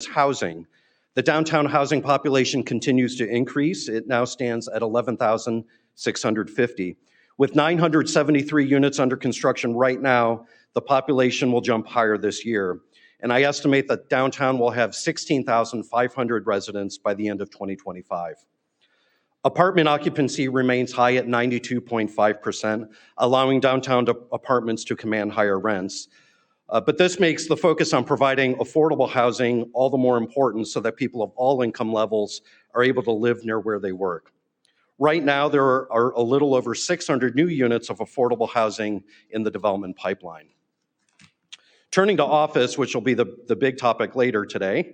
housing. The downtown housing population continues to increase. It now stands at 11,650. With 973 units under construction right now, the population will jump higher this year. And I estimate that downtown will have 16,500 residents by the end of 2025. Apartment occupancy remains high at 92.5%, allowing downtown apartments to command higher rents. But this makes the focus on providing affordable housing all the more important so that people of all income levels are able to live near where they work. Right now, there are a little over 600 new units of affordable housing in the development pipeline. Turning to office, which will be the big topic later today,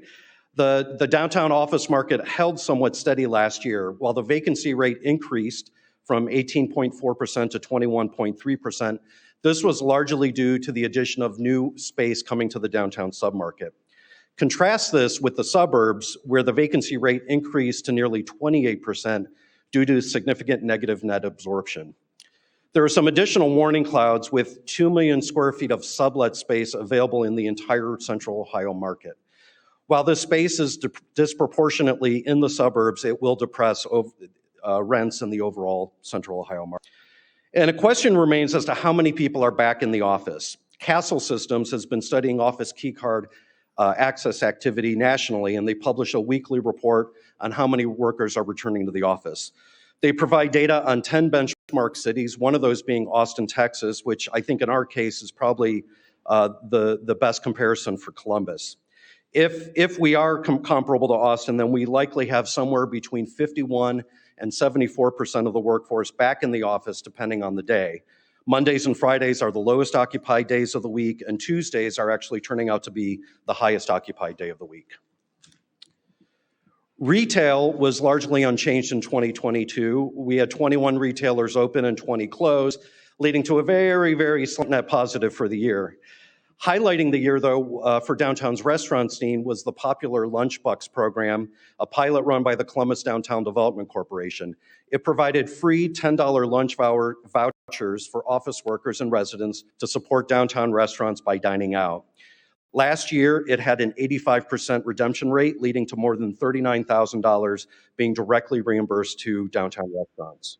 the downtown office market held somewhat steady last year. While the vacancy rate increased from 18.4% to 21.3%, this was largely due to the addition of new space coming to the downtown submarket. Contrast this with the suburbs, where the vacancy rate increased to nearly 28% due to significant negative net absorption. There are some additional warning clouds with 2 million square feet of sublet space available in the entire Central Ohio market. While this space is disproportionately in the suburbs, it will depress rents in the overall Central Ohio market. And a question remains as to how many people are back in the office. Castle Systems has been studying office keycard access activity nationally, and they publish a weekly report on how many workers are returning to the office. They provide data on 10 benchmark cities, one of those being Austin, Texas, which I think in our case is probably the best comparison for Columbus. If we are comparable to Austin, then we likely have somewhere between 51 and 74% of the workforce back in the office, depending on the day. Mondays and Fridays are the lowest occupied days of the week, and Tuesdays are actually turning out to be the highest occupied day of the week. Retail was largely unchanged in 2022. We had 21 retailers open and 20 closed, leading to a very, very net positive for the year. Highlighting the year, though, for downtown's restaurant scene was the popular Lunchbucks program, a pilot run by the Columbus Downtown Development Corporation. It provided free $10 lunch vouchers for office workers and residents to support downtown restaurants by dining out. Last year, it had an 85% redemption rate, leading to more than $39,000 being directly reimbursed to downtown restaurants.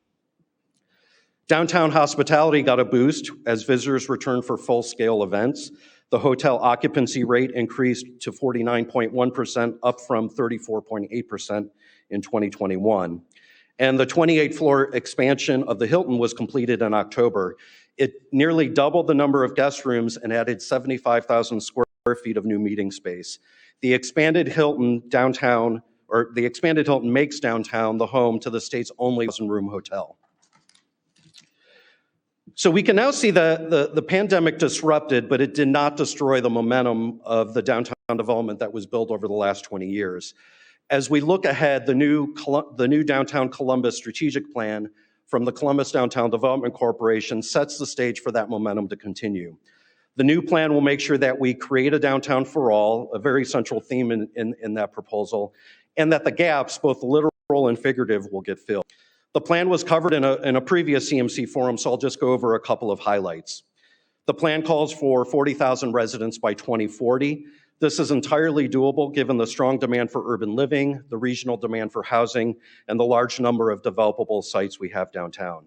Downtown hospitality got a boost as visitors returned for full-scale events. The hotel occupancy rate increased to 49.1%, up from 34.8% in 2021. And the 28-floor expansion of the Hilton was completed in October. It nearly doubled the number of guest rooms and added 75,000 square feet of new meeting space. The expanded Hilton makes downtown the home to the state's only 1,000-room hotel. So we can now see the pandemic disrupted, but it did not destroy the momentum of the downtown development that was built over the last 20 years. As we look ahead, the new Downtown Columbus strategic plan from the Columbus Downtown Development Corporation sets the stage for that momentum to continue. The new plan will make sure that we create a downtown for all, a very central theme in that proposal, and that the gaps, both literal and figurative, will get filled. The plan was covered in a previous CMC forum, so I'll just go over a couple of highlights. The plan calls for 40,000 residents by 2040. This is entirely doable given the strong demand for urban living, the regional demand for housing, and the large number of developable sites we have downtown.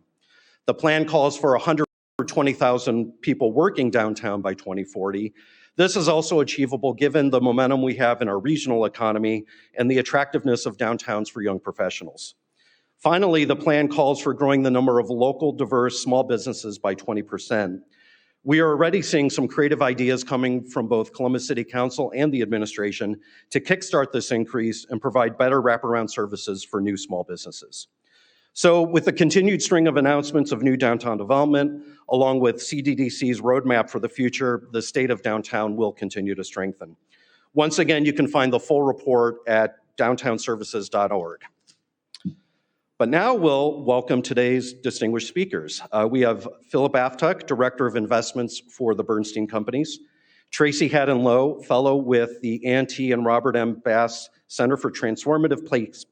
The plan calls for 120,000 people working downtown by 2040. This is also achievable given the momentum we have in our regional economy and the attractiveness of downtowns for young professionals. Finally, the plan calls for growing the number of local, diverse small businesses by 20%. We are already seeing some creative ideas coming from both Columbus City Council and the administration to kickstart this increase and provide better wraparound services for new small businesses. So with the continued string of announcements of new downtown development, along with CDDC's roadmap for the future, the state of downtown will continue to strengthen. Once again, you can find the full report at downtownservices.org. But now we'll welcome today's distinguished speakers. We have Philip Aftuck, Director of Investments for the Bernstein Companies, Tracy Hadden Lowe, Fellow with the Ann T. and Robert M. Bass Center for Transformative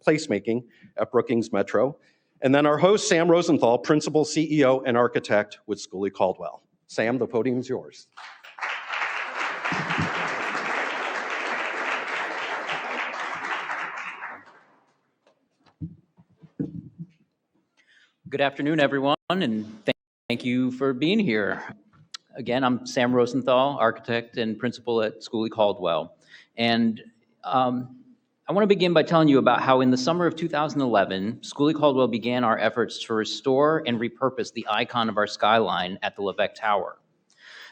Placemaking at Brookings Metro, and then our host, Sam Rosenthal, Principal, CEO, and Architect with Schooley Caldwell. Sam, the podium's yours. Good afternoon, everyone, and thank you for being here. Again, I'm Sam Rosenthal, architect and principal at Schooley Caldwell. And I want to begin by telling you about how in the summer of 2011, Schooley Caldwell began our efforts to restore and repurpose the icon of our skyline at the Levesque Tower.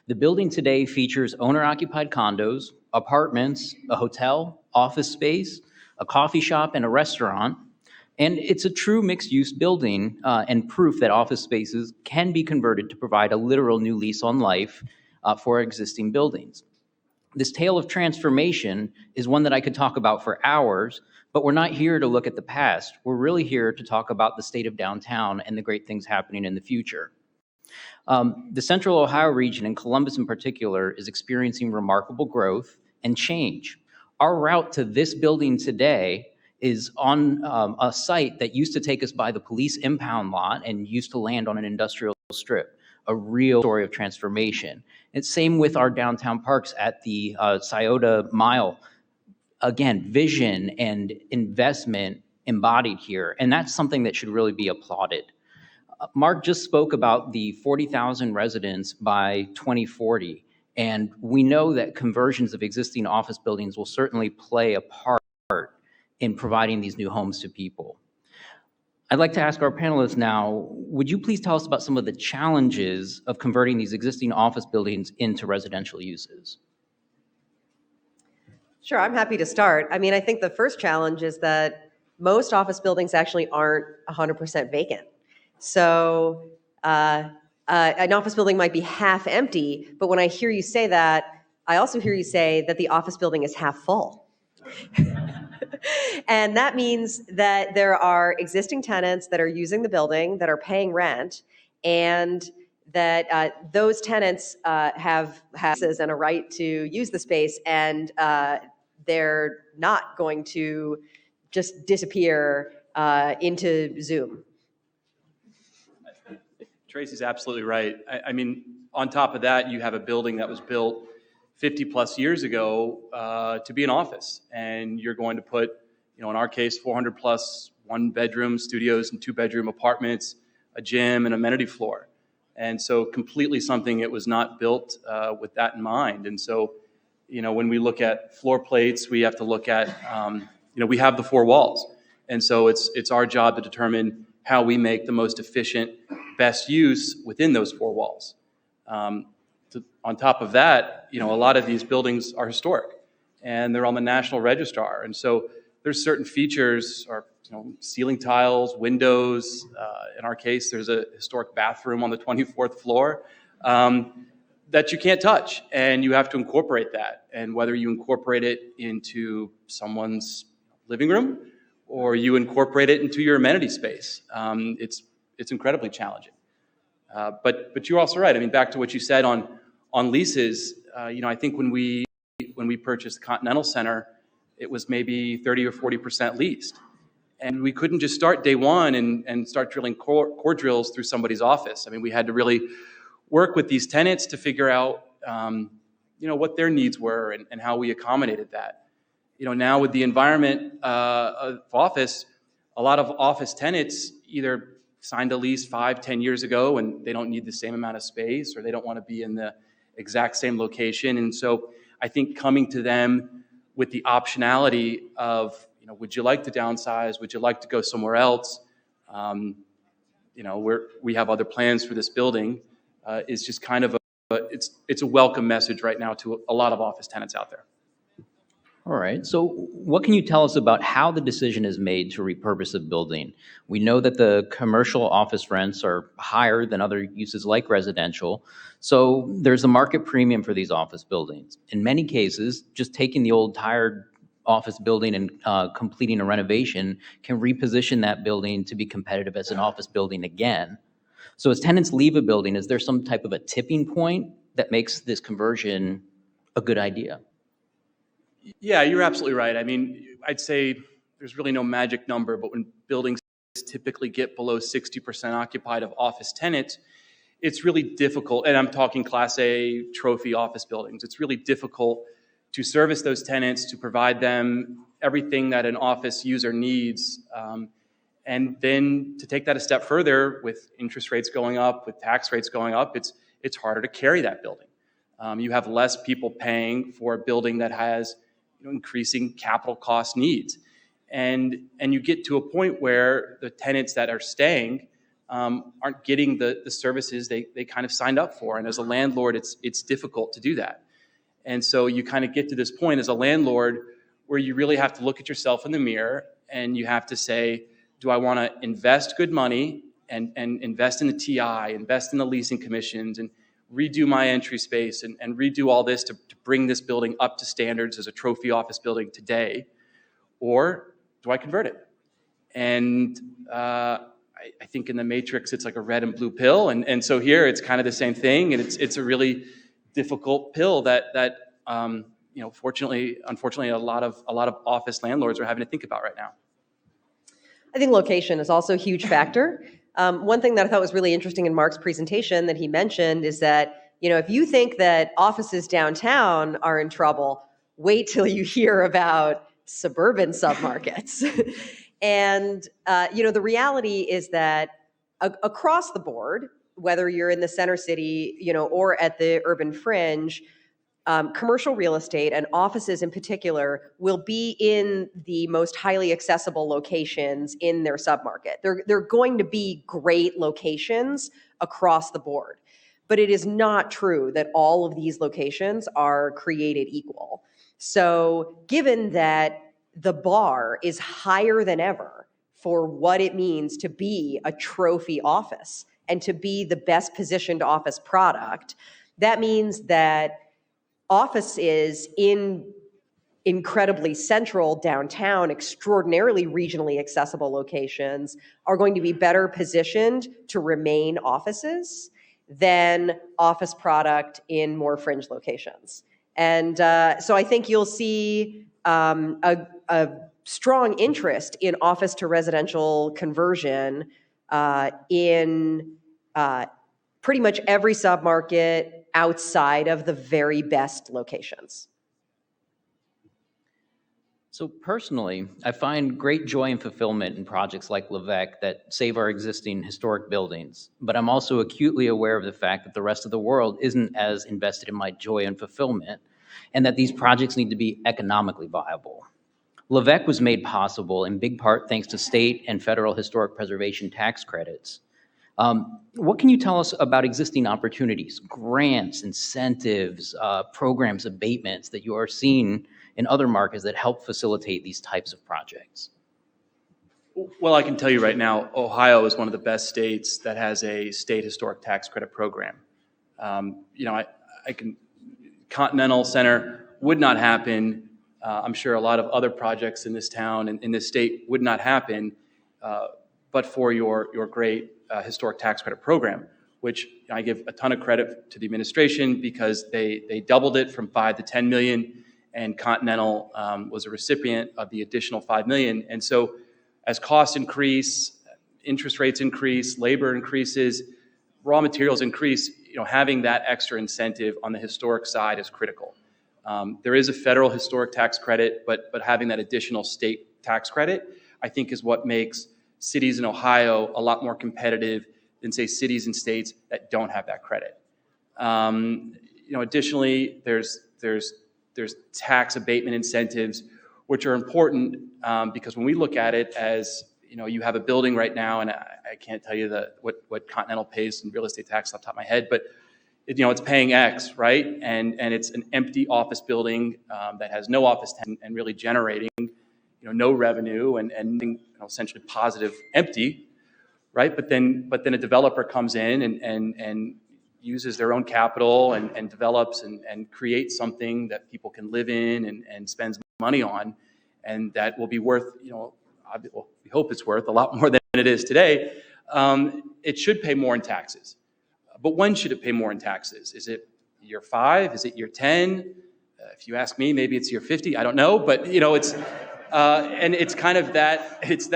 The building today features owner-occupied condos, apartments, a hotel, office space, a coffee shop, and a restaurant. And it's a true mixed-use building and proof that office spaces can be converted to provide a literal new lease on life for existing buildings. This tale of transformation is one that I could talk about for hours, but we're not here to look at the past. We're really here to talk about the state of downtown and the great things happening in the future. The Central Ohio region, and Columbus in particular, is experiencing remarkable growth and change. Our route to this building today is on a site that used to take us by the police impound lot and used to land on an industrial strip, a real story of transformation. And same with our downtown parks at the Scioto Mile. Again, vision and investment embodied here, and that's something that should really be applauded. Marc just spoke about the 40,000 residents by 2040, and we know that conversions of existing office buildings will certainly play a part in providing these new homes to people. I'd like to ask our panelists now, would you please tell us about some of the challenges of converting these existing office buildings into residential uses? Sure, I'm happy to start. I mean, I think the first challenge is that most office buildings actually aren't 100% vacant. So an office building might be half empty, but when I hear you say that, I also hear you say that the office building is half full. And that means that there are existing tenants that are using the building, that are paying rent, and that those tenants have houses and a right to use the space, and they're not going to just disappear into Zoom. Tracy's absolutely right. I mean, on top of that, you have a building that was built 50 plus years ago to be an office, and you're going to put, in our case, 400 plus one-bedroom studios and two-bedroom apartments, a gym, and amenity floor. And so completely something it was not built with that in mind. And so, when we look at floor plates, we have to look at, we have the four walls. And so it's our job to determine how we make the most efficient, best use within those four walls. On top of that, a lot of these buildings are historic, and they're on the National Register. And so there's certain features, or ceiling tiles, windows. In our case, there's a historic bathroom on the 24th floor that you can't touch, and you have to incorporate that. And whether you incorporate it into someone's living room or you incorporate it into your amenity space, it's incredibly challenging. But you're also right. I mean, back to what you said on leases. I think when we purchased the Continental Center, it was maybe 30 or 40% leased, and we couldn't just start day one and start drilling core drills through somebody's office. I mean, we had to really work with these tenants to figure out what their needs were and how we accommodated that. Now with the environment of office, a lot of office tenants either signed a lease 5-10 years ago and they don't need the same amount of space, or they don't want to be in the exact same location. And so I think coming to them with the optionality of, would you like to downsize? Would you like to go somewhere else? We have other plans for this building. Is just kind of it's a welcome message right now to a lot of office tenants out there. All right, so what can you tell us about how the decision is made to repurpose a building? We know that the commercial office rents are higher than other uses like residential, so there's a market premium for these office buildings. In many cases, just taking the old tired office building and completing a renovation can reposition that building to be competitive as an office building again. So as tenants leave a building, is there some type of a tipping point that makes this conversion a good idea? Yeah, you're absolutely right. I mean, I'd say there's really no magic number, but when buildings typically get below 60% occupied of office tenants, it's really difficult, and I'm talking Class A trophy office buildings, it's really difficult to service those tenants, to provide them everything that an office user needs. And then to take that a step further, with interest rates going up, with tax rates going up, it's harder to carry that building. You have less people paying for a building that has increasing capital cost needs. And you get to a point where the tenants that are staying aren't getting the services they kind of signed up for. And as a landlord, it's difficult to do that. And so you kind of get to this point as a landlord where you really have to look at yourself in the mirror and you have to say, do I want to invest good money and invest in the TI, invest in the leasing commissions, and redo my entry space and redo all this to bring this building up to standards as a trophy office building today? Or do I convert it? And I think in the Matrix, it's like a red and blue pill. And so here it's kind of the same thing. And it's a really difficult pill that unfortunately, a lot of office landlords are having to think about right now. I think location is also a huge factor. One thing that I thought was really interesting in Marc's presentation that he mentioned is that, if you think that offices downtown are in trouble, wait till you hear about suburban submarkets. And, the reality is that across the board, whether you're in the center city, or at the urban fringe, commercial real estate and offices in particular will be in the most highly accessible locations in their submarket. They're going to be great locations across the board. But it is not true that all of these locations are created equal. So given that the bar is higher than ever for what it means to be a trophy office and to be the best positioned office product, that means that offices in incredibly central downtown, extraordinarily regionally accessible locations are going to be better positioned to remain offices than office product in more fringe locations. And so I think you'll see a strong interest in office to residential conversion in pretty much every submarket outside of the very best locations. So personally, I find great joy and fulfillment in projects like Levesque that save our existing historic buildings, but I'm also acutely aware of the fact that the rest of the world isn't as invested in my joy and fulfillment, and that these projects need to be economically viable. Levesque was made possible in big part thanks to state and federal historic preservation tax credits. What can you tell us about existing opportunities, grants, incentives, programs, abatements that you are seeing in other markets that help facilitate these types of projects? Well, I can tell you right now, Ohio is one of the best states that has a state historic tax credit program. Continental Center would not happen. I'm sure a lot of other projects in this town and in this state would not happen, but for your great historic tax credit program, which I give a ton of credit to the administration because they doubled it from 5 to 10 million. And Continental was a recipient of the additional 5 million. And so as costs increase, interest rates increase, labor increases, raw materials increase, having that extra incentive on the historic side is critical. There is a federal historic tax credit, but having that additional state tax credit, I think, is what makes cities in Ohio a lot more competitive than, say, cities and states that don't have that credit. Additionally, there's tax abatement incentives, which are important because when we look at it as, you have a building right now, and I can't tell you what Continental pays in real estate tax off the top of my head, but it's paying X, right? And it's an empty office building that has no office tenant and really generating, no revenue and essentially positive empty, right? But then a developer comes in and uses their own capital and develops and creates something that people can live in and spends money on, and that will be worth, we hope it's worth a lot more than it is today. It should pay more in taxes. But when should it pay more in taxes? Is it year 5? Is it year 10? If you ask me, maybe it's year 50. I don't know, but it's and it's kind of that. It's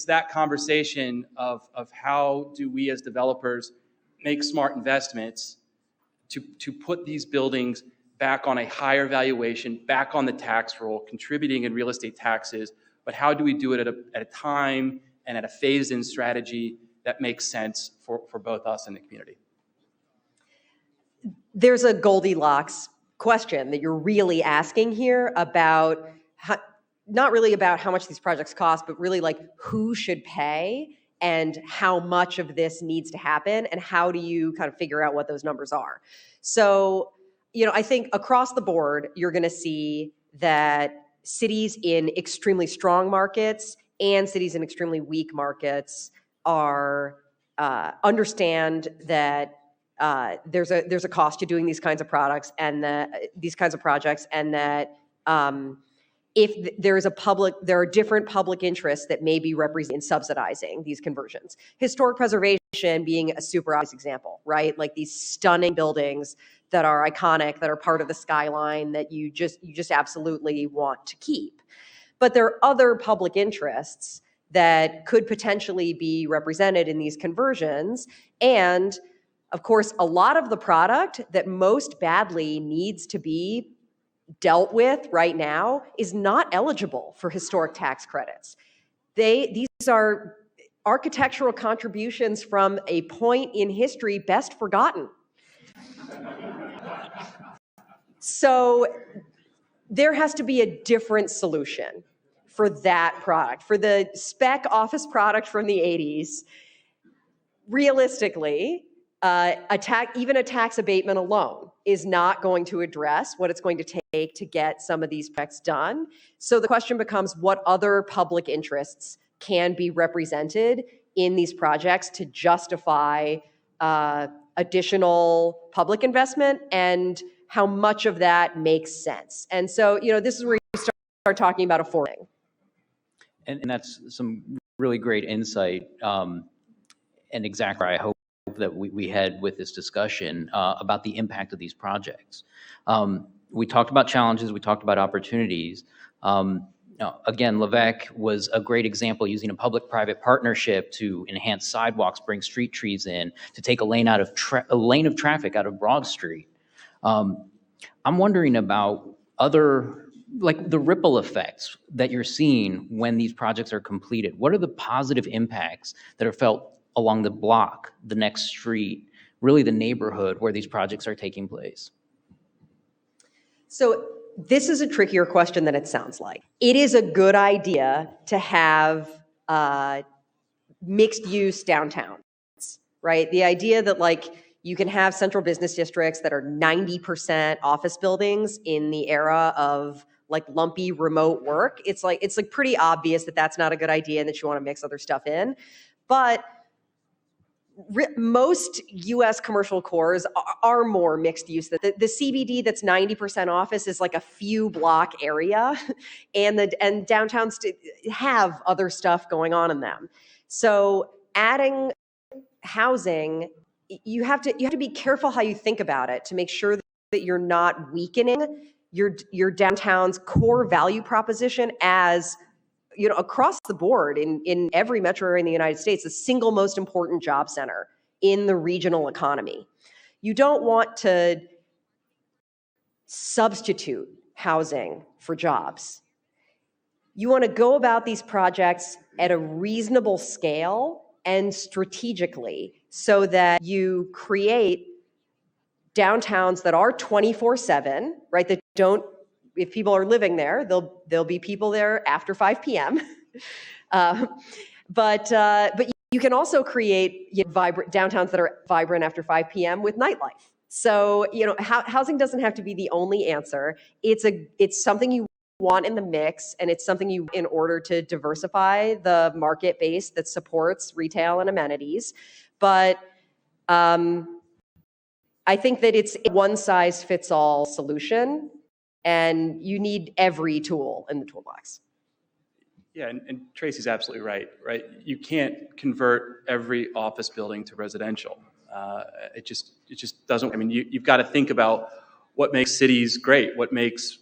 that conversation of how do we as developers make smart investments to put these buildings back on a higher valuation, back on the tax roll, contributing in real estate taxes, but how do we do it at a time and at a phased-in strategy that makes sense for both us and the community? There's a Goldilocks question that you're really asking here about not really about how much these projects cost, but really like who should pay and how much of this needs to happen and how do you kind of figure out what those numbers are. So, I think across the board, you're going to see that cities in extremely strong markets and cities in extremely weak markets are understand that there's a cost to doing these kinds of products and these kinds of projects, and that if there are different public interests that may be represented in subsidizing these conversions. Historic preservation being a super obvious example, right? Like these stunning buildings that are iconic, that are part of the skyline that you just absolutely want to keep. But there are other public interests that could potentially be represented in these conversions. And of course, a lot of the product that most badly needs to be dealt with right now is not eligible for historic tax credits. These are architectural contributions from a point in history best forgotten. So there has to be a different solution for that product. For the spec office product from the 80s, realistically, even a tax abatement alone is not going to address what it's going to take to get some of these projects done. So the question becomes, what other public interests can be represented in these projects to justify additional public investment, and how much of that makes sense? And so, this is where you start talking about affording. And that's some really great insight, and exactly where I hope that we head with this discussion about the impact of these projects. We talked about challenges, we talked about opportunities. Again, Levesque was a great example, using a public-private partnership to enhance sidewalks, bring street trees in, to take a lane of traffic out of Broad Street. I'm wondering about other, like the ripple effects that you're seeing when these projects are completed. What are the positive impacts that are felt along the block, the next street, really the neighborhood where these projects are taking place? So this is a trickier question than it sounds like. It is a good idea to have mixed-use downtowns, right? The idea that you can have central business districts that are 90% office buildings in the era of lumpy remote work. It's pretty obvious that that's not a good idea and that you want to mix other stuff in. But most U.S. commercial cores are more mixed use. The CBD that's 90% office is like a few block area, and downtowns have other stuff going on in them. So adding housing, you have to be careful how you think about it to make sure that you're not weakening your downtown's core value proposition as across the board in every metro area in the United States, the single most important job center in the regional economy. You don't want to substitute housing for jobs. You want to go about these projects at a reasonable scale and strategically so that you create downtowns that are 24/7, right? That don't, if people are living there, there'll be people there after 5 p.m. But you can also create vibrant downtowns that are vibrant after 5 p.m. with nightlife. So housing doesn't have to be the only answer. It's something you want in the mix, and it's something you in order to diversify the market base that supports retail and amenities. But I think that it's a one-size-fits-all solution, and you need every tool in the toolbox. Yeah, and Tracy's absolutely right? You can't convert every office building to residential. It just doesn't. I mean, you've got to think about what makes cities great, what makes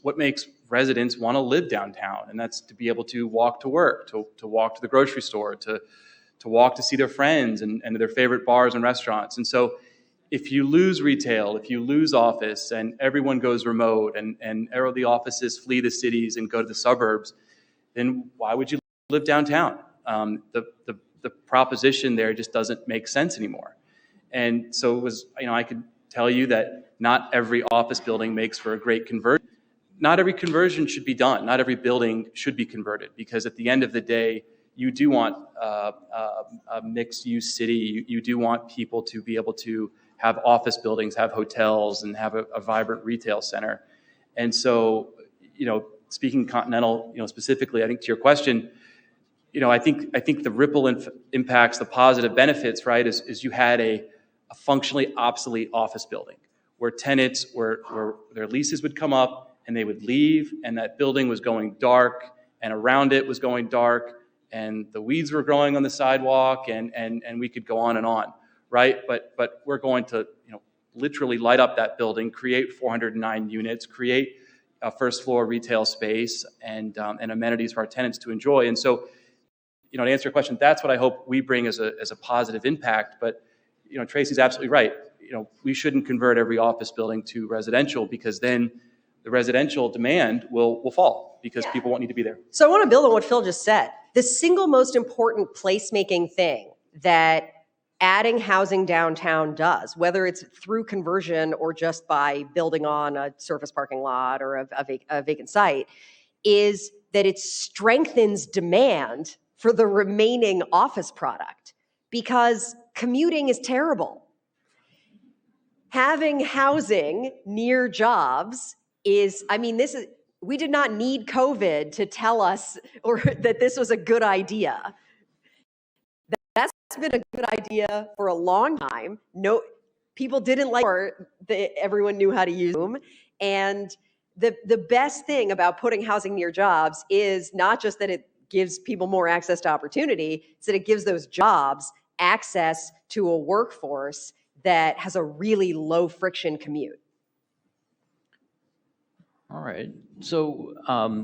residents want to live downtown, and that's to be able to walk to work, to walk to the grocery store, to walk to see their friends and to their favorite bars and restaurants. And so if you lose retail, if you lose office, and everyone goes remote, and the offices flee the cities and go to the suburbs, then why would you live downtown? The proposition there just doesn't make sense anymore. And so it was, I could tell you that not every office building makes for a great conversion. Not every conversion should be done. Not every building should be converted, because at the end of the day, you do want a mixed-use city. You do want people to be able to have office buildings, have hotels, and have a vibrant retail center. And so, speaking Continental, specifically, I think to your question, I think the ripple impacts, the positive benefits, right, is you had a functionally obsolete office building where tenants where their leases would come up and they would leave, and that building was going dark, and around it was going dark, and the weeds were growing on the sidewalk, and we could go on and on, right? But we're going to literally light up that building, create 409 units, create a first floor retail space and amenities for our tenants to enjoy. And so, to answer your question, that's what I hope we bring as a positive impact. But Tracy's absolutely right. We shouldn't convert every office building to residential, because then the residential demand will fall because people won't need to be there. So I want to build on what Phil just said. The single most important placemaking thing that adding housing downtown does, whether it's through conversion or just by building on a surface parking lot or a vacant site, is that it strengthens demand for the remaining office product, because commuting is terrible. Having housing near jobs we did not need COVID to tell us or that this was a good idea. That's been a good idea for a long time. No, people didn't like it. Everyone knew how to use Zoom. And the best thing about putting housing near jobs is not just that it gives people more access to opportunity, it's that it gives those jobs access to a workforce that has a really low friction commute. All right. So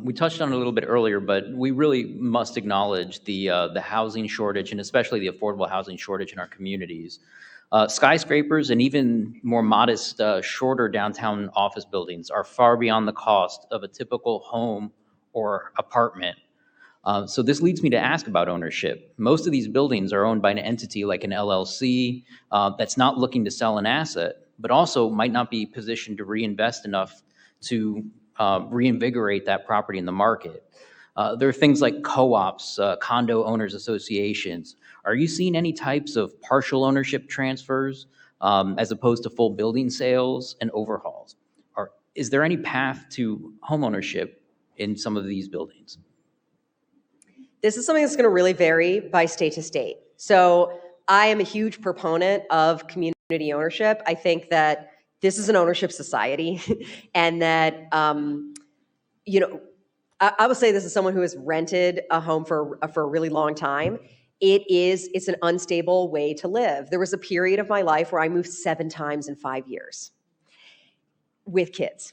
we touched on it a little bit earlier, but we really must acknowledge the housing shortage, and especially the affordable housing shortage in our communities. Skyscrapers and even more modest, shorter downtown office buildings are far beyond the cost of a typical home or apartment. So this leads me to ask about ownership. Most of these buildings are owned by an entity like an LLC that's not looking to sell an asset, but also might not be positioned to reinvest enough to reinvigorate that property in the market. There are things like co-ops, condo owners associations. Are you seeing any types of partial ownership transfers as opposed to full building sales and overhauls? Or is there any path to homeownership in some of these buildings? This is something that's going to really vary by state to state. So I am a huge proponent of community ownership. I think that this is an ownership society, and that, I will say this as someone who has rented a home for a really long time. It's an unstable way to live. There was a period of my life where I moved 7 times in 5 years with kids.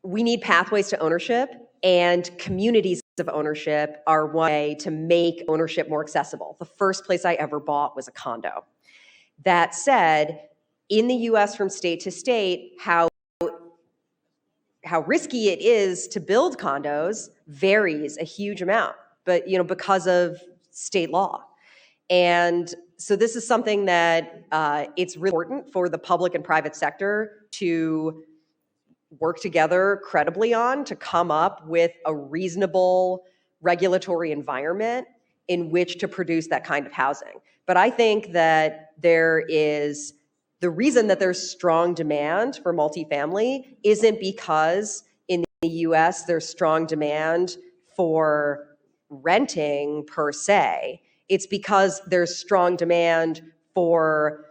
We need pathways to ownership, and communities of ownership are one way to make ownership more accessible. The first place I ever bought was a condo. That said, in the US from state to state, how risky it is to build condos varies a huge amount, but because of state law. And so this is something that it's really important for the public and private sector to work together credibly on, to come up with a reasonable regulatory environment in which to produce that kind of housing. But I think that the reason that there's strong demand for multifamily isn't because in the US there's strong demand for renting per se. It's because there's strong demand for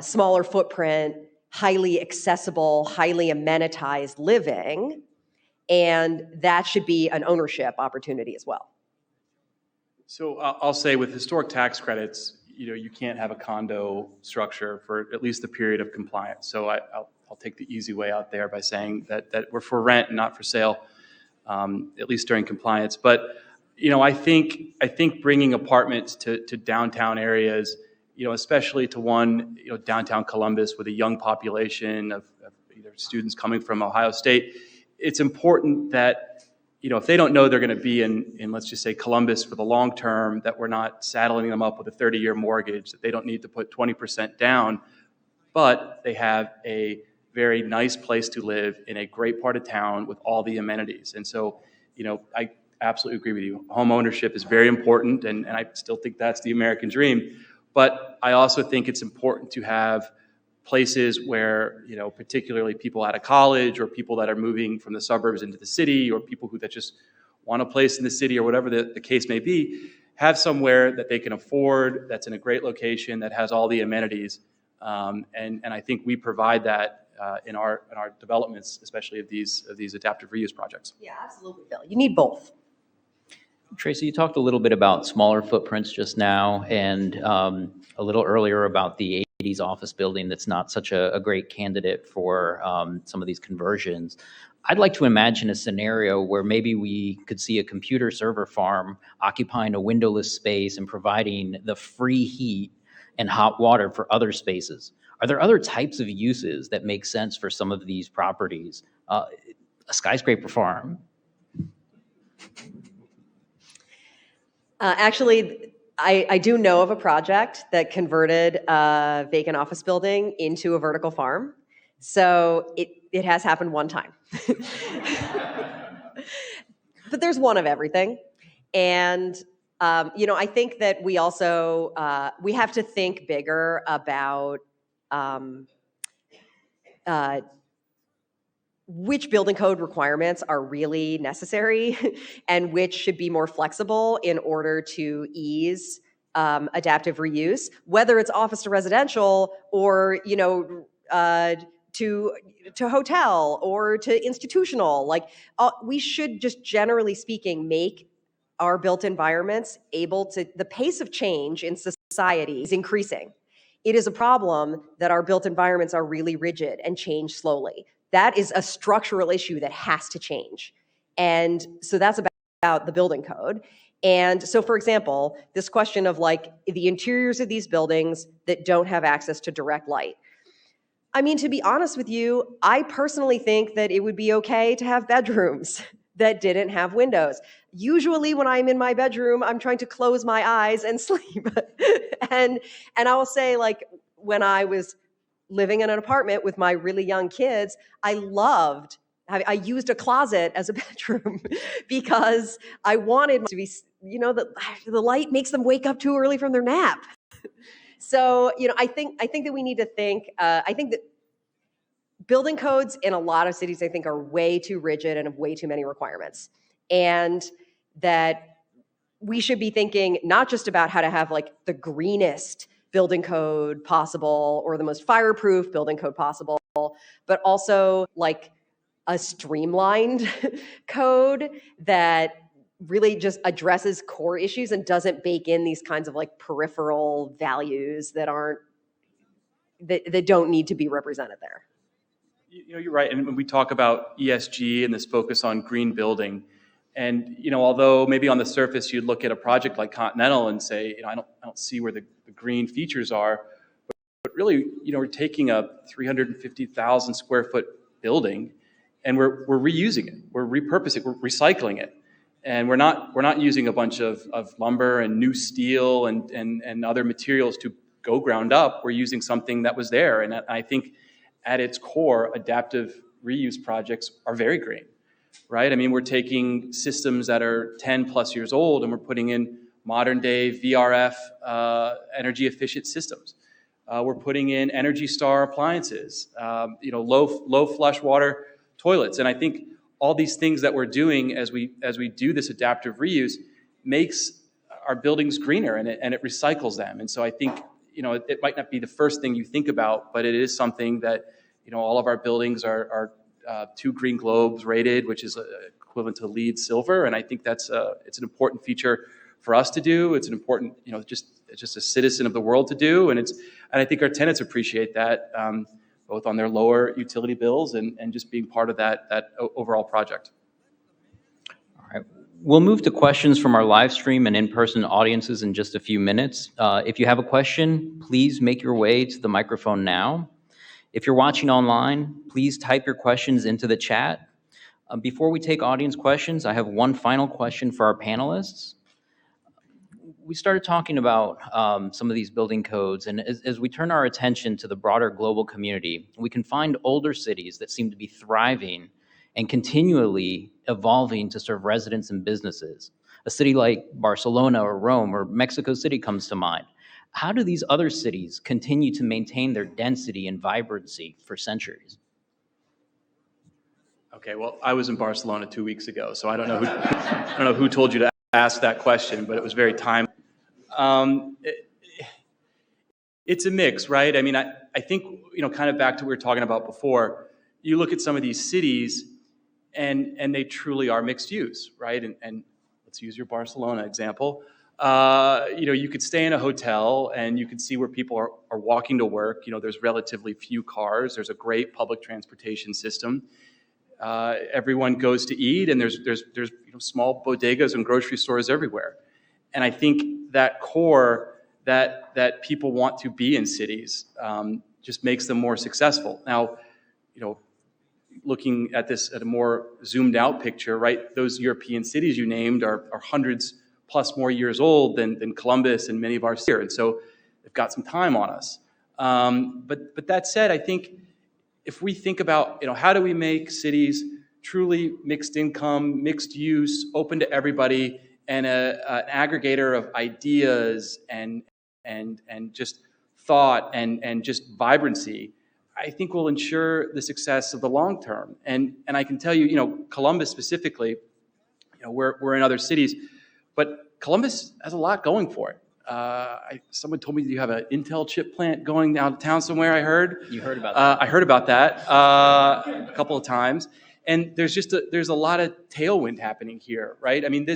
smaller footprint, highly accessible, highly amenitized living, and that should be an ownership opportunity as well. So I'll say with historic tax credits, you can't have a condo structure for at least the period of compliance. So I'll take the easy way out there by saying that we're for rent and not for sale, at least during compliance. But I think bringing apartments to downtown areas, especially to one, downtown Columbus with a young population of either students coming from Ohio State, it's important that if they don't know they're going to be in, let's just say, Columbus for the long term, that we're not saddling them up with a 30-year mortgage, that they don't need to put 20% down, but they have a very nice place to live in a great part of town with all the amenities. And so, I absolutely agree with you. Home ownership is very important, and I still think that's the American dream. But I also think it's important to have places where, particularly people out of college or people that are moving from the suburbs into the city, or people that just want a place in the city, or whatever the case may be, have somewhere that they can afford, that's in a great location, that has all the amenities. And I think we provide that in our developments, especially of these adaptive reuse projects. Yeah, absolutely, Bill. You need both. Tracy, you talked a little bit about smaller footprints just now, and a little earlier about the 80s office building that's not such a great candidate for some of these conversions. I'd like to imagine a scenario where maybe we could see a computer server farm occupying a windowless space and providing the free heat and hot water for other spaces. Are there other types of uses that make sense for some of these properties? A skyscraper farm. Actually, I do know of a project that converted a vacant office building into a vertical farm. So it has happened one time. But there's one of everything. And, I think that we also, we have to think bigger about which building code requirements are really necessary and which should be more flexible in order to ease adaptive reuse, whether it's office to residential or, to hotel or to institutional. Like, we should just, generally speaking, make our built environments able to, the pace of change in society is increasing. It is a problem that our built environments are really rigid and change slowly. That is a structural issue that has to change. And so that's about the building code. And so, for example, this question of like the interiors of these buildings that don't have access to direct light. I mean, to be honest with you, I personally think that it would be okay to have bedrooms that didn't have windows. Usually when I'm in my bedroom, I'm trying to close my eyes and sleep. and I will say, like, when I was living in an apartment with my really young kids, I used a closet as a bedroom because I wanted to be, the light makes them wake up too early from their nap. So, I think that we need to think, I think that building codes in a lot of cities, I think, are way too rigid and have way too many requirements. And that we should be thinking not just about how to have like the greenest building code possible or the most fireproof building code possible, but also like a streamlined code that really just addresses core issues and doesn't bake in these kinds of like peripheral values that don't need to be represented there. You're right. And when we talk about ESG and this focus on green building, and although maybe on the surface you'd look at a project like Continental and say, I don't see where the green features are, but really, we're taking a 350,000 square foot building, and we're reusing it, we're repurposing it, we're recycling it, and we're not using a bunch of lumber and new steel and other materials to go ground up. We're using something that was there, and I think at its core, adaptive reuse projects are very green. Right? I mean, we're taking systems that are 10 plus years old and we're putting in modern day VRF energy efficient systems. We're putting in Energy Star appliances, low flush water toilets. And I think all these things that we're doing as we do this adaptive reuse makes our buildings greener and it recycles them. And so I think, it might not be the first thing you think about, but it is something that, all of our buildings are 2 Green Globes rated, which is equivalent to LEED Silver, and I think it's an important feature for us to do. It's an important, it's just a citizen of the world to do, and I think our tenants appreciate that, both on their lower utility bills and just being part of that overall project. All right, we'll move to questions from our live stream and in-person audiences in just a few minutes. If you have a question, please make your way to the microphone now. If you're watching online, please type your questions into the chat. Before we take audience questions, I have one final question for our panelists. We started talking about some of these building codes, and as we turn our attention to the broader global community, we can find older cities that seem to be thriving and continually evolving to serve residents and businesses. A city like Barcelona or Rome or Mexico City comes to mind. How do these other cities continue to maintain their density and vibrancy for centuries? Okay, well, I was in Barcelona 2 weeks ago, so I don't know who, I don't know who told you to ask that question, but it was very timely. It's a mix, right? I mean, I think, kind of back to what we were talking about before, you look at some of these cities and they truly are mixed use, right? And let's use your Barcelona example. You could stay in a hotel and you could see where people are walking to work. There's relatively few cars. There's a great public transportation system. Everyone goes to eat, and there's small bodegas and grocery stores everywhere. And I think that core that people want to be in cities just makes them more successful. Now, looking at this at a more zoomed out picture, right? Those European cities you named are hundreds plus more years old than Columbus and many of our cities. And so they've got some time on us. But that said, I think if we think about, how do we make cities truly mixed income, mixed use, open to everybody, and an aggregator of ideas and just thought and just vibrancy, I think will ensure the success of the long term. And I can tell you, Columbus specifically, we're in other cities, but Columbus has a lot going for it. Someone told me that you have an Intel chip plant going downtown somewhere, I heard. You heard about that. I heard about that a couple of times. And there's a lot of tailwind happening here, right? I mean,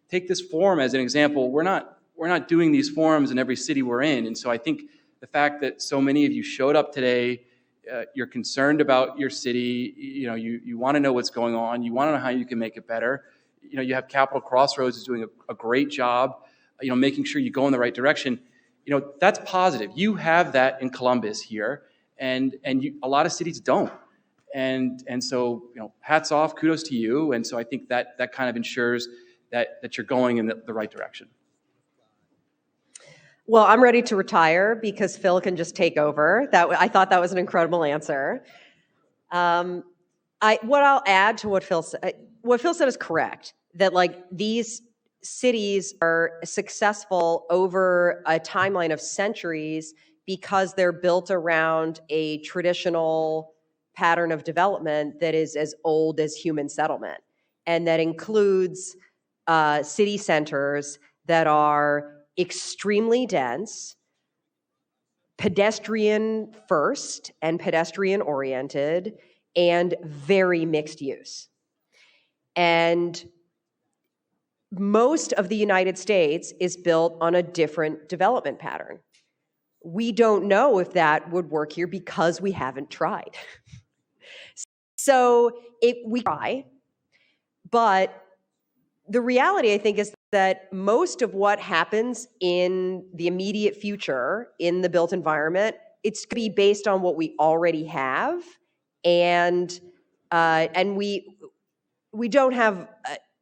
take this forum as an example. We're not doing these forums in every city we're in. And so I think the fact that so many of you showed up today, you're concerned about your city, you want to know what's going on, you want to know how you can make it better. You have Capital Crossroads is doing a great job, making sure you go in the right direction. That's positive. You have that in Columbus here, and a lot of cities don't. And so, hats off, kudos to you. And so I think that kind of ensures that you're going in the right direction. Well, I'm ready to retire because Phil can just take over. I thought that was an incredible answer. What I'll add to what Phil said is correct, that these cities are successful over a timeline of centuries because they're built around a traditional pattern of development that is as old as human settlement. And that includes city centers that are extremely dense, pedestrian first and pedestrian oriented, and very mixed use. And most of the United States is built on a different development pattern. We don't know if that would work here because we haven't tried. So we try, but the reality, I think, is that most of what happens in the immediate future in the built environment, it's going to be based on what we already have, and we don't have.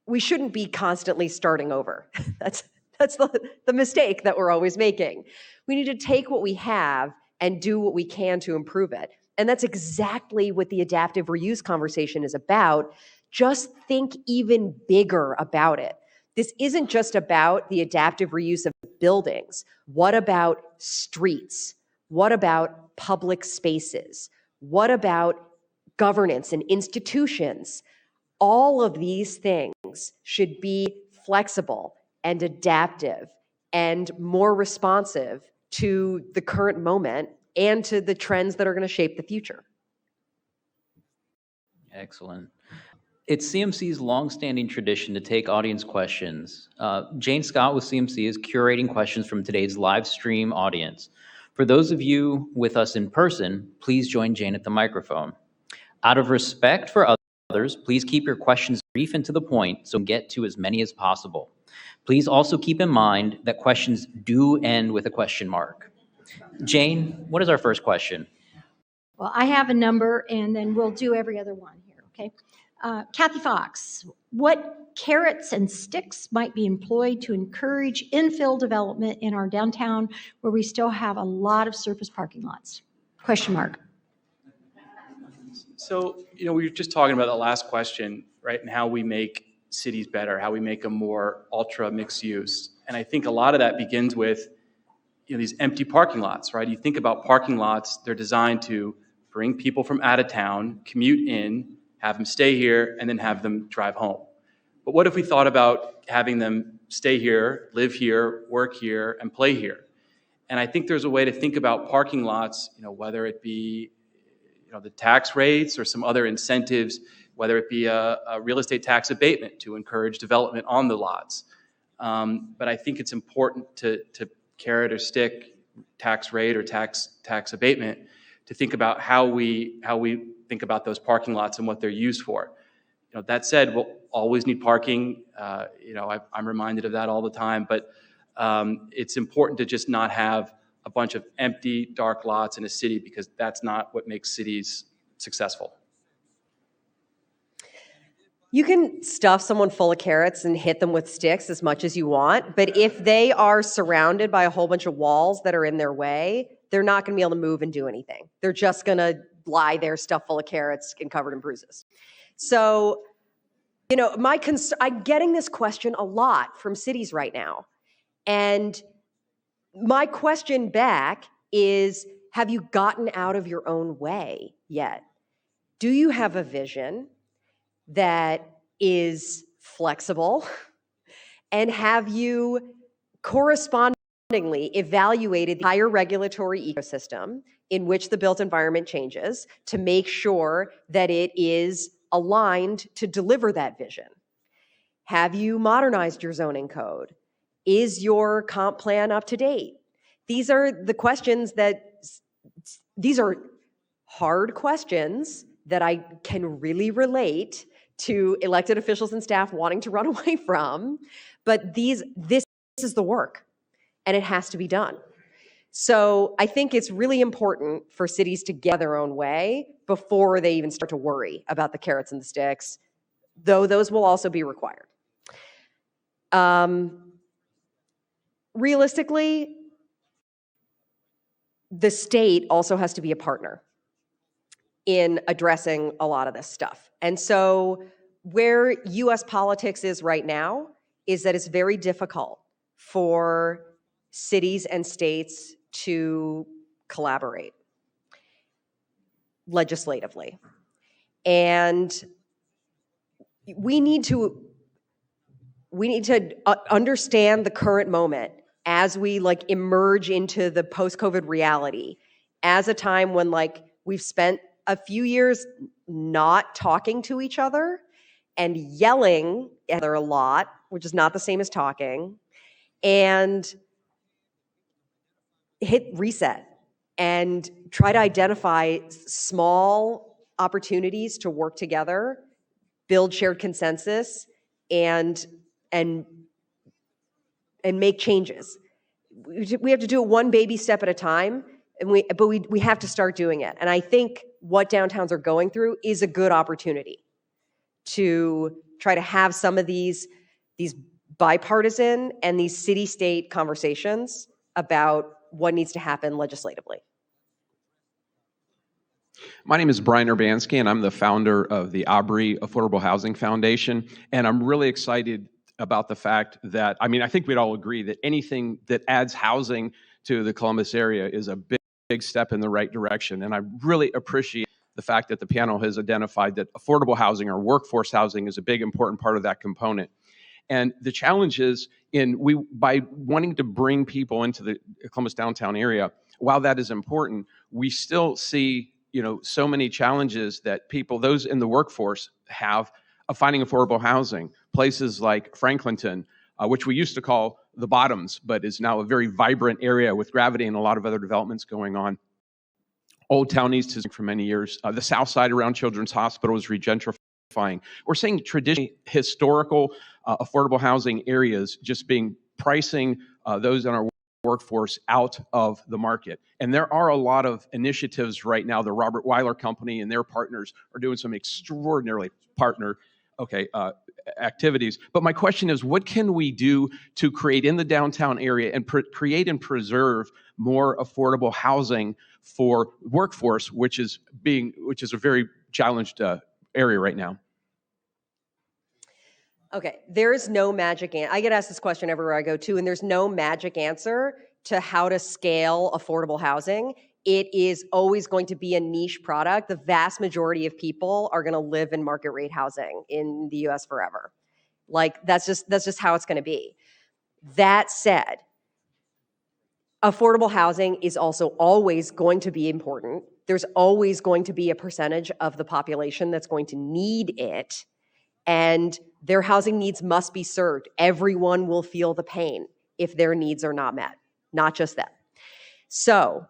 We shouldn't be constantly starting over. That's the mistake that we're always making. We need to take what we have and do what we can to improve it. And that's exactly what the adaptive reuse conversation is about. Just think even bigger about it. This isn't just about the adaptive reuse of buildings. What about streets? What about public spaces? What about governance and institutions? All of these things should be flexible and adaptive and more responsive to the current moment and to the trends that are going to shape the future. Excellent. It's CMC's longstanding tradition to take audience questions. Jane Scott with CMC is curating questions from today's live stream audience. For those of you with us in person, please join Jane at the microphone. Out of respect for others, please keep your questions brief and to the point so we can get to as many as possible. Please also keep in mind that questions do end with a question mark. Jane, what is our first question? Well, I have a number, and then we'll do every other one here, okay? Kathy Fox, what carrots and sticks might be employed to encourage infill development in our downtown where we still have a lot of surface parking lots? Question mark. So, we were just talking about the last question, right? And how we make cities better, how we make them more ultra mixed use. And I think a lot of that begins with, these empty parking lots, right? You think about parking lots, they're designed to bring people from out of town, commute in, have them stay here, and then have them drive home. But what if we thought about having them stay here, live here, work here, and play here? And I think there's a way to think about parking lots, whether it be the tax rates or some other incentives, whether it be a real estate tax abatement to encourage development on the lots. But I think it's important to carrot or stick tax rate or tax abatement to think about how we think about those parking lots and what they're used for. That said, we'll always need parking. I'm reminded of that all the time, but it's important to just not have a bunch of empty, dark lots in a city, because that's not what makes cities successful. You can stuff someone full of carrots and hit them with sticks as much as you want, but if they are surrounded by a whole bunch of walls that are in their way, they're not going to be able to move and do anything. They're just going to lie there stuffed full of carrots and covered in bruises. So, I'm getting this question a lot from cities right now. And my question back is, have you gotten out of your own way yet? Do you have a vision that is flexible? And have you correspondingly evaluated the entire regulatory ecosystem in which the built environment changes to make sure that it is aligned to deliver that vision? Have you modernized your zoning code? Is your comp plan up to date? These are the questions these are hard questions that I can really relate to elected officials and staff wanting to run away from, but this is the work, and it has to be done. So I think it's really important for cities to get their own way before they even start to worry about the carrots and the sticks, though those will also be required. Realistically, the state also has to be a partner in addressing a lot of this stuff. And so where US politics is right now is that it's very difficult for cities and states to collaborate legislatively. And we need to understand the current moment as we emerge into the post-COVID reality, as a time when we've spent a few years not talking to each other and yelling at each other a lot, which is not the same as talking, and hit reset and try to identify small opportunities to work together, build shared consensus, and make changes. We have to do it one baby step at a time, but we have to start doing it. And I think what downtowns are going through is a good opportunity to try to have some of these bipartisan and these city-state conversations about what needs to happen legislatively. My name is Brian Urbanski, and I'm the founder of the Aubrey Affordable Housing Foundation. And I'm really excited about the fact that, I think we'd all agree that anything that adds housing to the Columbus area is a big step in the right direction. And I really appreciate the fact that the panel has identified that affordable housing or workforce housing is a big important part of that component. And the challenge is by wanting to bring people into the Columbus downtown area, while that is important, we still see so many challenges that those in the workforce have of finding affordable housing. Places like Franklinton, which we used to call the Bottoms, but is now a very vibrant area with Gravity and a lot of other developments going on. Old Town East has been for many years. The south side around Children's Hospital is regentrifying. We're seeing traditionally historical affordable housing areas just pricing those in our workforce out of the market. And there are a lot of initiatives right now. The Robert Weiler Company and their partners are doing some extraordinarily activities. But my question is, what can we do to create in the downtown area and create and preserve more affordable housing for workforce, which is a very challenged area right now? Okay, there's no magic answer. I get asked this question everywhere I go to, and there's no magic answer to how to scale affordable housing. It is always going to be a niche product. The vast majority of people are going to live in market rate housing in the US forever. Like that's just how it's going to be. That said, affordable housing is also always going to be important. There's always going to be a percentage of the population that's going to need it. And their housing needs must be served. Everyone will feel the pain if their needs are not met, not just them. So,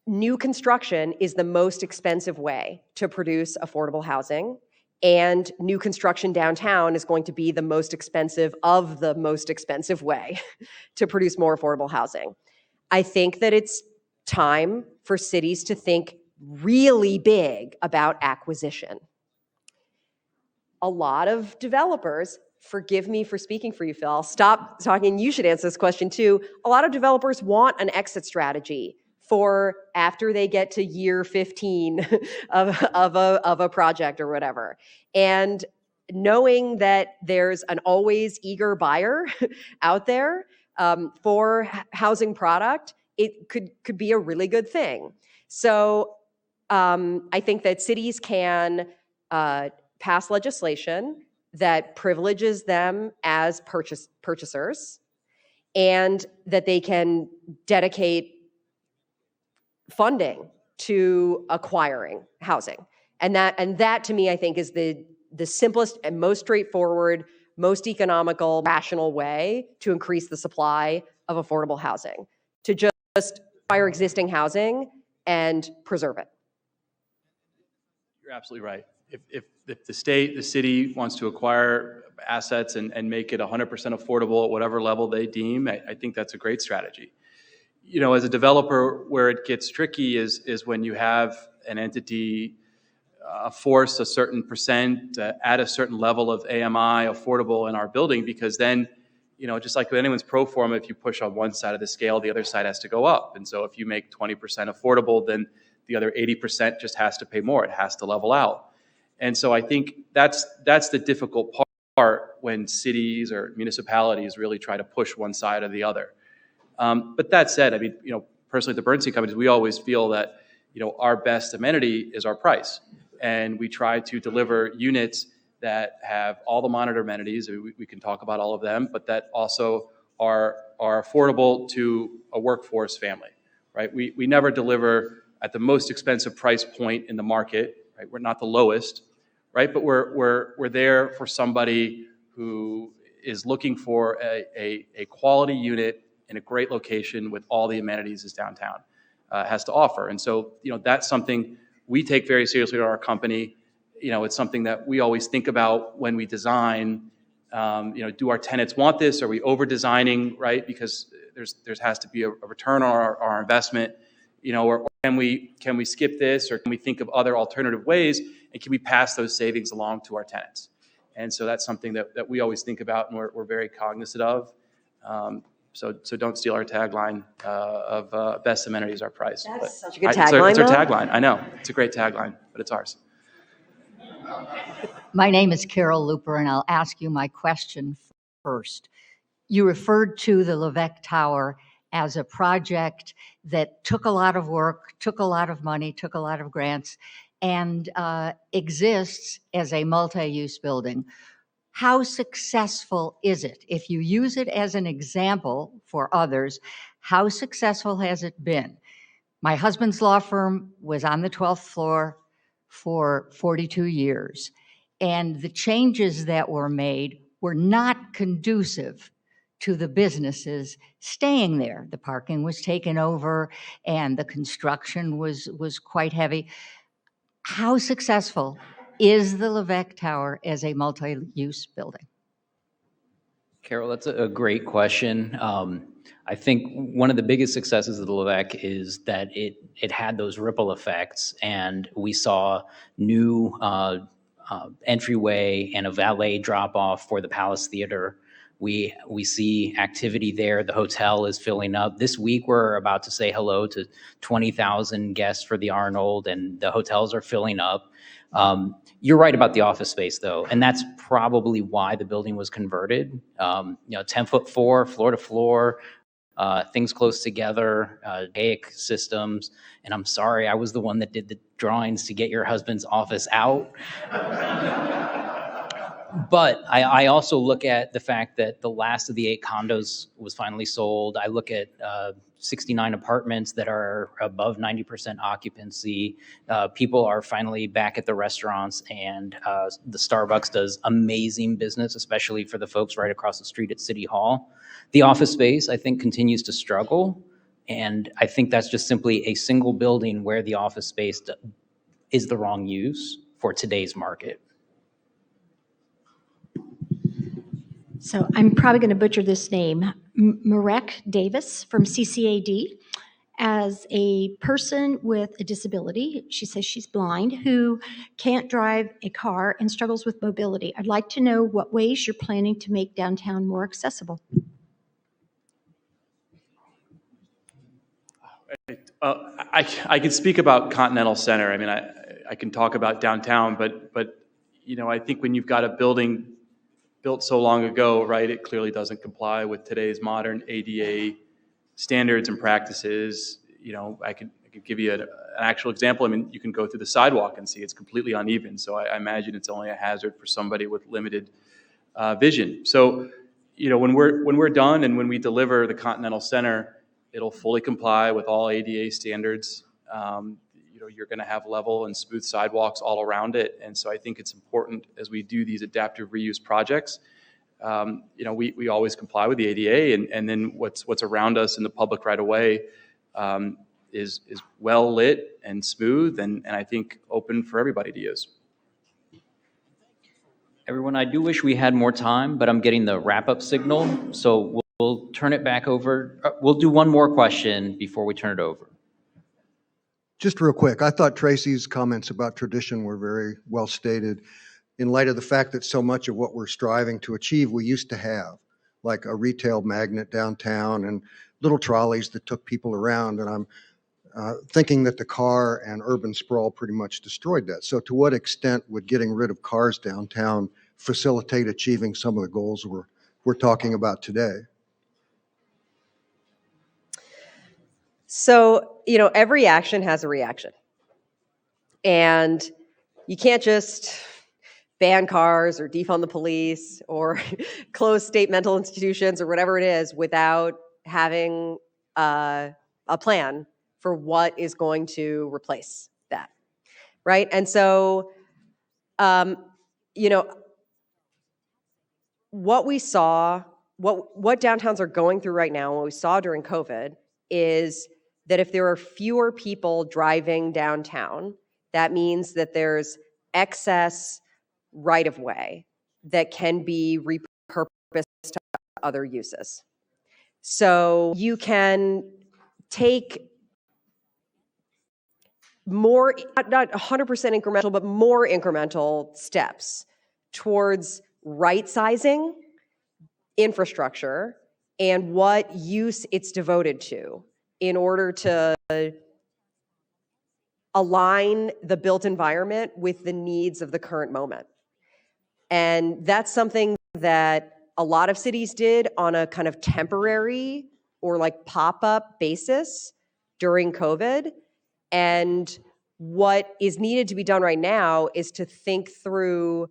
new construction is the most expensive way to produce affordable housing. And new construction downtown is going to be the most expensive of the most expensive way to produce more affordable housing. I think that it's time for cities to think really big about acquisition. A lot of developers, forgive me for speaking for you, Phil, I'll stop talking, you should answer this question too. A lot of developers want an exit strategy for after they get to year 15 of a project or whatever. And knowing that there's an always eager buyer out there for housing product, it could be a really good thing. So I think that cities can pass legislation that privileges them as purchasers, and that they can dedicate funding to acquiring housing. And that to me, I think, is the simplest and most straightforward, most economical, rational way to increase the supply of affordable housing, to just acquire existing housing and preserve it. You're absolutely right. If the state, the city wants to acquire assets and make it 100% affordable at whatever level they deem, I think that's a great strategy. As a developer, where it gets tricky is when you have an entity force a certain percent at a certain level of AMI affordable in our building, because then, just like with anyone's pro forma, if you push on one side of the scale, the other side has to go up. And so if you make 20% affordable, then the other 80% just has to pay more. It has to level out. And so I think that's the difficult part when cities or municipalities really try to push one side or the other. But that said, I mean, personally at the Bernstein companies, we always feel that, our best amenity is our price. And we try to deliver units that have all the monitor amenities. We can talk about all of them, but that also are affordable to a workforce family, right? We never deliver at the most expensive price point in the market, right? We're not the lowest, right? But we're there for somebody who is looking for a quality unit in a great location with all the amenities as downtown has to offer. And so, that's something we take very seriously at our company. It's something that we always think about when we design. Do our tenants want this? Are we over designing, right? Because there has to be a return on our investment, or can we skip this, or can we think of other alternative ways, and can we pass those savings along to our tenants? And so that's something that we always think about, and we're very cognizant of. So don't steal our tagline of best amenities are price. That's such a good tagline. It's our tagline. I know. It's a great tagline, but it's ours. My name is Carol Looper, and I'll ask you my question first. You referred to the Levesque Tower as a project that took a lot of work, took a lot of money, took a lot of grants, and exists as a multi-use building. How successful is it? If you use it as an example for others, how successful has it been? My husband's law firm was on the 12th floor for 42 years, and the changes that were made were not conducive to the businesses staying there. The parking was taken over and the construction was quite heavy. How successful is the Levesque Tower as a multi-use building? Carol, that's a great question. I think one of the biggest successes of the Levesque is that it had those ripple effects, and we saw new entryway and a valet drop off for the Palace Theater. We see activity there. The hotel is filling up. This week, we're about to say hello to 20,000 guests for the Arnold, and the hotels are filling up. You're right about the office space, though, and that's probably why the building was converted. 10-foot floor to floor, things close together, archaic systems. And I'm sorry, I was the one that did the drawings to get your husband's office out. But I also look at the fact that the last of the 8 condos was finally sold. I look at 69 apartments that are above 90% occupancy. People are finally back at the restaurants, and the Starbucks does amazing business, especially for the folks right across the street at City Hall. The office space, I think, continues to struggle, and I think that's just simply a single building where the office space is the wrong use for today's market. So I'm probably going to butcher this name, Marc Davis from CCAD. As a person with a disability, she says she's blind, who can't drive a car and struggles with mobility. I'd like to know what ways you're planning to make downtown more accessible. I can speak about Continental Center. I mean, I can talk about downtown, but I think when you've got a building built so long ago, right, it clearly doesn't comply with today's modern ADA standards and practices. I could give you an actual example. I mean, you can go through the sidewalk and see it's completely uneven. So I imagine it's only a hazard for somebody with limited vision. So, when we're done and when we deliver the Continental Center, it'll fully comply with all ADA standards. You're going to have level and smooth sidewalks all around it. And so I think it's important as we do these adaptive reuse projects, we always comply with the ADA, and then what's around us in the public right away is well lit and smooth and I think open for everybody to use. Everyone, I do wish we had more time, but I'm getting the wrap-up signal, so we'll turn it back over. We'll do one more question before we turn it over. Just real quick, I thought Tracy's comments about tradition were very well stated in light of the fact that so much of what we're striving to achieve we used to have, like a retail magnet downtown and little trolleys that took people around. And I'm thinking that the car and urban sprawl pretty much destroyed that. So to what extent would getting rid of cars downtown facilitate achieving some of the goals we're talking about today? So, every action has a reaction. And you can't just ban cars or defund the police or close state mental institutions or whatever it is without having a plan for what is going to replace that, right? And so, what we saw, what downtowns are going through right now, and what we saw during COVID is that if there are fewer people driving downtown, that means that there's excess right-of-way that can be repurposed to other uses. So you can take more, not 100% incremental, but more incremental steps towards right-sizing infrastructure and what use it's devoted to in order to align the built environment with the needs of the current moment. And that's something that a lot of cities did on a kind of temporary or like pop-up basis during COVID. And what is needed to be done right now is to think through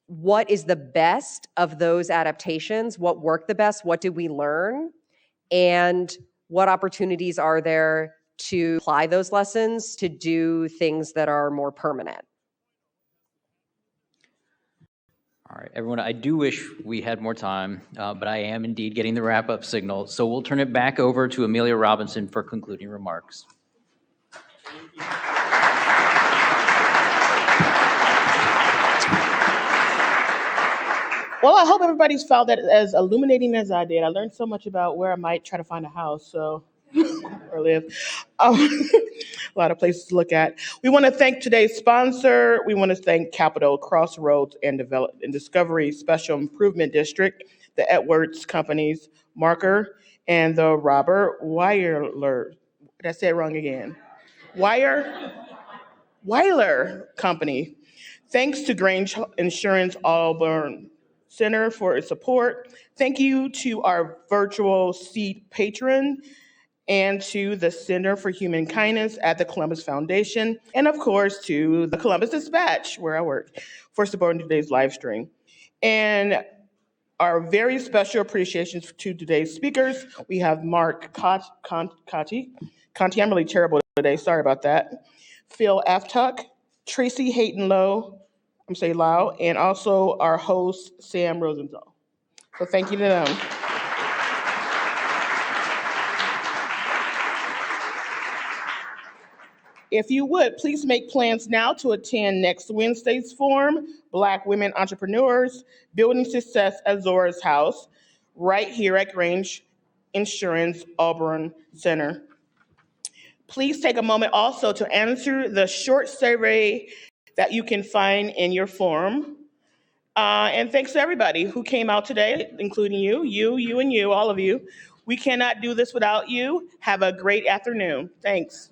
what is the best of those adaptations, what worked the best, what did we learn, and what opportunities are there to apply those lessons to do things that are more permanent. All right, everyone, I do wish we had more time, but I am indeed getting the wrap-up signal. So we'll turn it back over to Amelia Robinson for concluding remarks. Well, I hope everybody's found that as illuminating as I did. I learned so much about where I might try to find a house, so or live. A lot of places to look at. We want to thank today's sponsor. We want to thank Capital, Crossroads, and Discovery Special Improvement District, the Edwards Companies, Marker, and the Robert Weiler. Did I say it wrong again? Weiler Company. Thanks to Grange Insurance Auburn Center for its support. Thank you to our virtual seat patron and to the Center for Human Kindness at the Columbus Foundation, and of course to the Columbus Dispatch, where I work, for supporting today's live stream. And our very special appreciations to today's speakers. We have Marc Conte. I'm really terrible today, sorry about that. Phil Aftuck, Tracy Hayden-Lowe, Lau, and also our host, Sam Rosenthal. So thank you to them. If you would, please make plans now to attend next Wednesday's forum, Black Women Entrepreneurs, Building Success at Zora's House, right here at Grange Insurance Auburn Center. Please take a moment also to answer the short survey that you can find in your form. And thanks to everybody who came out today, including you, and you, all of you. We cannot do this without you. Have a great afternoon. Thanks.